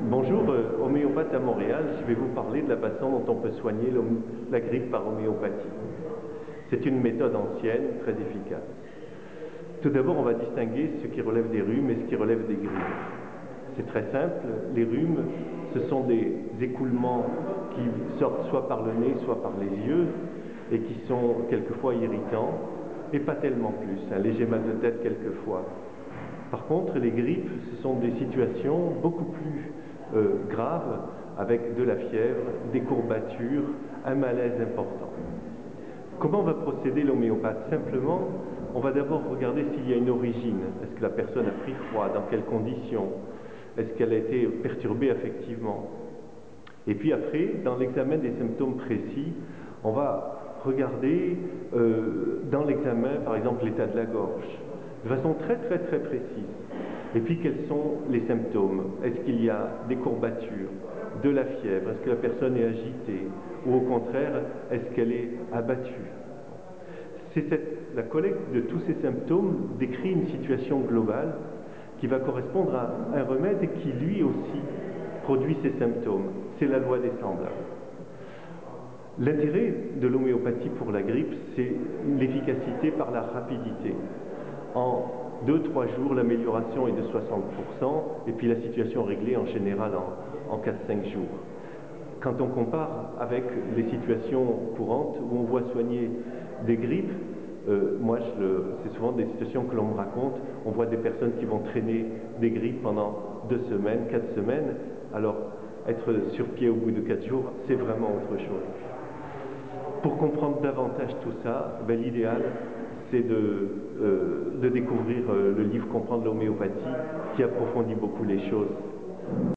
Bonjour, homéopathe à Montréal, je vais vous parler de la façon dont on peut soigner la grippe par homéopathie. C'est une méthode ancienne, très efficace. Tout d'abord, on va distinguer ce qui relève des rhumes et ce qui relève des grippes. C'est très simple, les rhumes, ce sont des écoulements qui sortent soit par le nez, soit par les yeux, et qui sont quelquefois irritants, et pas tellement plus, un léger mal de tête quelquefois. Par contre, les grippes, ce sont des situations beaucoup plus graves, avec de la fièvre, des courbatures, un malaise important. Comment va procéder l'homéopathe? Simplement, on va d'abord regarder s'il y a une origine. Est-ce que la personne a pris froid? Dans quelles conditions? Est-ce qu'elle a été perturbée affectivement? Et puis après, dans l'examen des symptômes précis, on va regarder dans l'examen, par exemple, l'état de la gorge, de façon très précise. Et puis, quels sont les symptômes? Est-ce qu'il y a des courbatures, de la fièvre? Est-ce que la personne est agitée? Ou au contraire, est-ce qu'elle est abattue? La collecte de tous ces symptômes décrit une situation globale qui va correspondre à un remède qui, lui aussi, produit ces symptômes. C'est la loi des semblables. L'intérêt de l'homéopathie pour la grippe, c'est l'efficacité par la rapidité. En 2-3 jours, l'amélioration est de 60%, et puis la situation réglée en général en 4-5 jours. Quand on compare avec les situations courantes où on voit soigner des grippes, c'est souvent des situations que l'on me raconte, on voit des personnes qui vont traîner des grippes pendant 2 semaines, 4 semaines, alors être sur pied au bout de 4 jours, c'est vraiment autre chose. Pour comprendre davantage tout ça, l'idéal, c'est de découvrir le livre Comprendre l'homéopathie, qui approfondit beaucoup les choses.